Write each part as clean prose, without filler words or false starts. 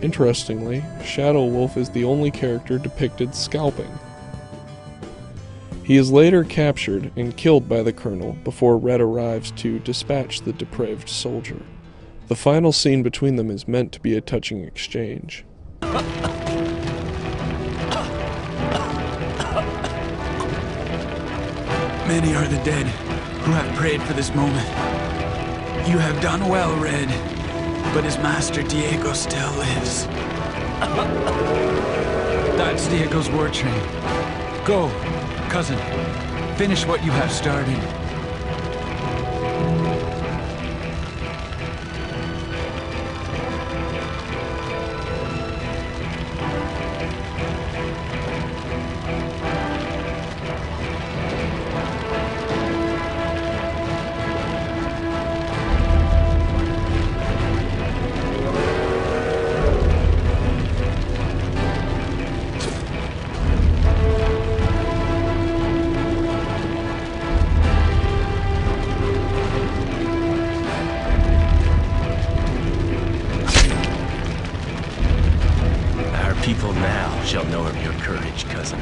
Interestingly, Shadow Wolf is the only character depicted scalping. He is later captured and killed by the Colonel before Red arrives to dispatch the depraved soldier. The final scene between them is meant to be a touching exchange. Many are the dead who have prayed for this moment. You have done well, Red, but his master Diego still lives. That's Diego's war train. Go, cousin. Finish what you have started. People now shall know of your courage, cousin.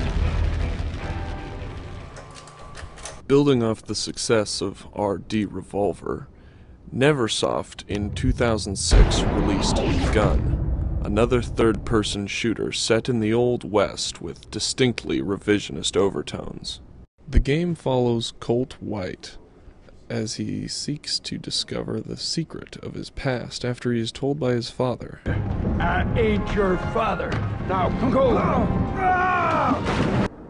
Building off the success of RD Revolver, Neversoft in 2006 released Gun, another third-person shooter set in the Old West with distinctly revisionist overtones. The game follows Colt White as he seeks to discover the secret of his past after he is told by his father. I ain't your father. Now go!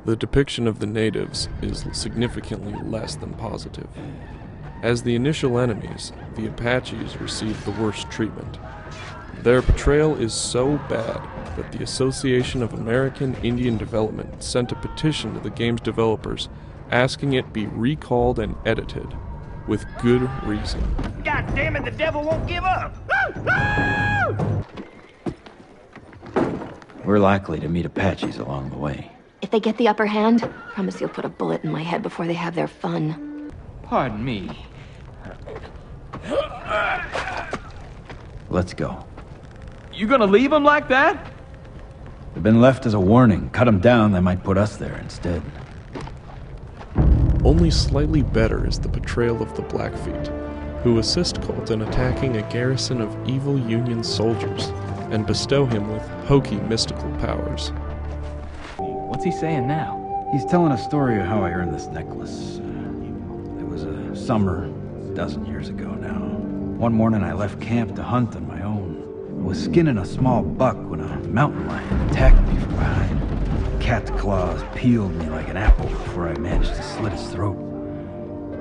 The depiction of the natives is significantly less than positive. As the initial enemies, the Apaches receive the worst treatment. Their portrayal is so bad that the Association of American Indian Development sent a petition to the game's developers asking it be recalled and edited, with good reason. God damn it, the devil won't give up! We're likely to meet Apaches along the way. If they get the upper hand, promise you'll put a bullet in my head before they have their fun. Pardon me. Let's go. You gonna leave him like that? They've been left as a warning. Cut them down, they might put us there instead. Only slightly better is the portrayal of the Blackfeet, who assist Colt in attacking a garrison of evil Union soldiers and bestow him with hokey mystical powers. What's he saying now? He's telling a story of how I earned this necklace. It was a summer, a dozen years ago now. One morning I left camp to hunt on my own. I was skinning a small buck when a mountain lion attacked me from behind. Cat's claws peeled me like an apple before I managed to slit his throat.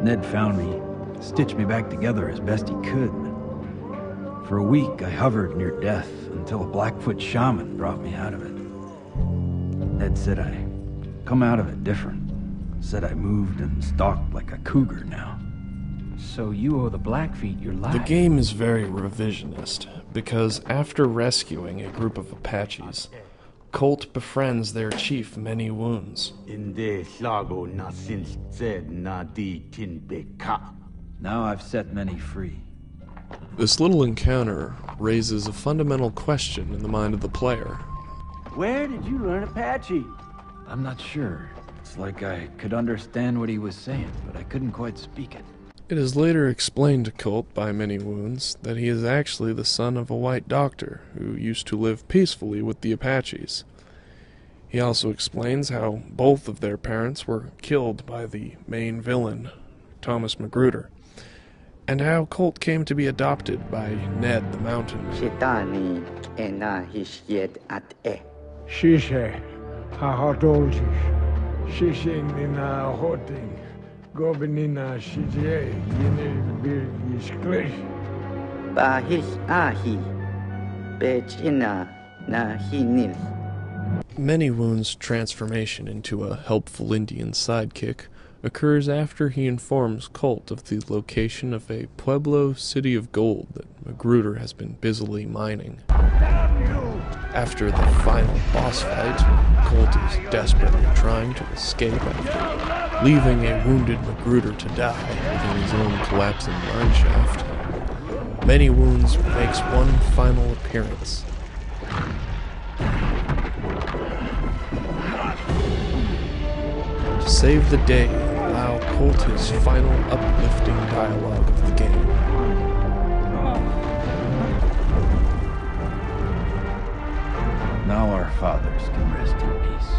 Ned found me, stitched me back together as best he could. For a week I hovered near death until a Blackfoot shaman brought me out of it. Ned said I come out of it different. Said I moved and stalked like a cougar now. So you owe the Blackfeet your life. The game is very revisionist, because after rescuing a group of Apaches, Colt befriends their chief Many Wounds. Now I've set Many free. This little encounter raises a fundamental question in the mind of the player. Where did you learn Apache? I'm not sure. It's like I could understand what he was saying, but I couldn't quite speak it. It is later explained to Colt by Many Wounds that he is actually the son of a white doctor who used to live peacefully with the Apaches. He also explains how both of their parents were killed by the main villain, Thomas Magruder, and how Colt came to be adopted by Ned the Mountain. Shishe, hahodoljish, shishinina hoting, gobinina shije, yinir bir yishklish. Bahis ahi, bechina na hinil. Many Wounds' transformation into a helpful Indian sidekick occurs after he informs Colt of the location of a Pueblo city of gold that Magruder has been busily mining. After the final boss fight, Colt is desperately trying to escape after leaving a wounded Magruder to die within his own collapsing mineshaft. Many Wounds makes one final appearance save the day and allow Colt his final uplifting dialogue of the game. Now our fathers can rest in peace.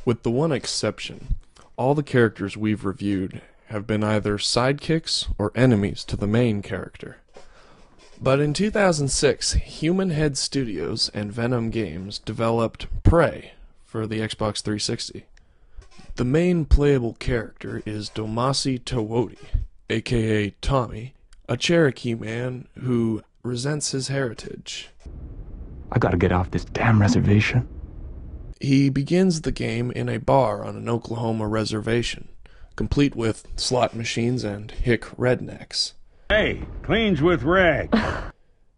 With the one exception, all the characters we've reviewed have been either sidekicks or enemies to the main character. But in 2006, Human Head Studios and Venom Games developed Prey for the Xbox 360. The main playable character is Domasi Tawoti, aka Tommy, a Cherokee man who resents his heritage. I gotta get off this damn reservation. He begins the game in a bar on an Oklahoma reservation, complete with slot machines and hick rednecks. Hey, cleans with rag.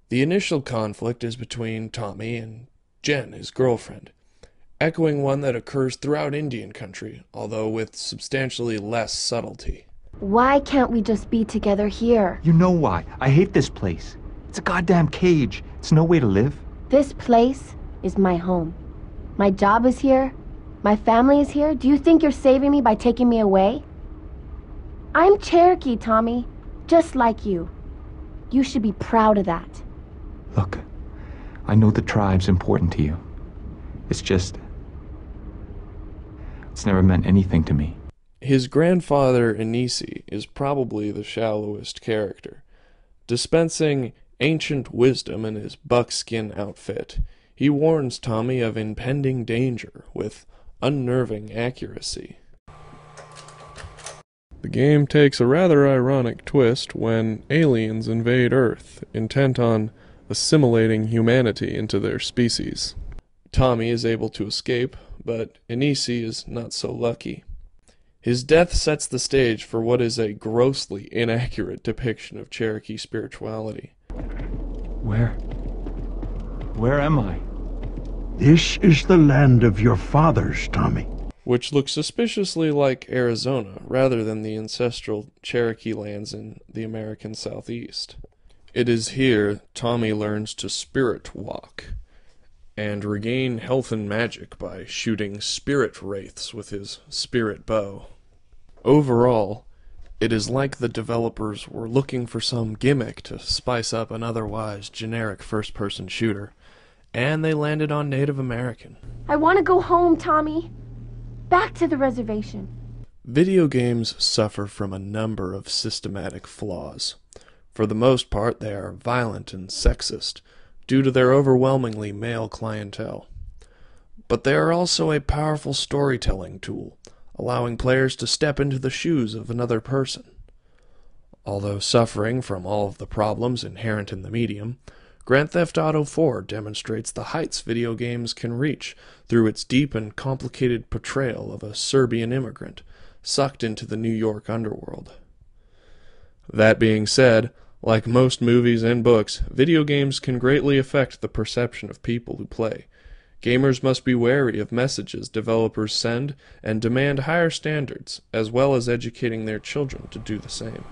The initial conflict is between Tommy and Jen, his girlfriend, echoing one that occurs throughout Indian country, although with substantially less subtlety. Why can't we just be together here? You know why. I hate this place. It's a goddamn cage. It's no way to live. This place is my home. My job is here. My family is here. Do you think you're saving me by taking me away? I'm Cherokee, Tommy. Just like you. You should be proud of that. Look, I know the tribe's important to you. It's just... it's never meant anything to me. His grandfather, Anisi, is probably the shallowest character. Dispensing ancient wisdom in his buckskin outfit, he warns Tommy of impending danger with unnerving accuracy. The game takes a rather ironic twist when aliens invade Earth, intent on assimilating humanity into their species. Tommy is able to escape, but Anisi is not so lucky. His death sets the stage for what is a grossly inaccurate depiction of Cherokee spirituality. Where am I? This is the land of your fathers, Tommy. Which looks suspiciously like Arizona, rather than the ancestral Cherokee lands in the American Southeast. It is here Tommy learns to spirit walk, and regain health and magic by shooting spirit wraiths with his spirit bow. Overall, it is like the developers were looking for some gimmick to spice up an otherwise generic first-person shooter, and they landed on Native American. I want to go home, Tommy. Back to the reservation. Video games suffer from a number of systematic flaws. For the most part, they are violent and sexist, due to their overwhelmingly male clientele. But they are also a powerful storytelling tool, allowing players to step into the shoes of another person. Although suffering from all of the problems inherent in the medium, Grand Theft Auto 4 demonstrates the heights video games can reach through its deep and complicated portrayal of a Serbian immigrant sucked into the New York underworld. That being said, like most movies and books, video games can greatly affect the perception of people who play. Gamers must be wary of messages developers send and demand higher standards, as well as educating their children to do the same.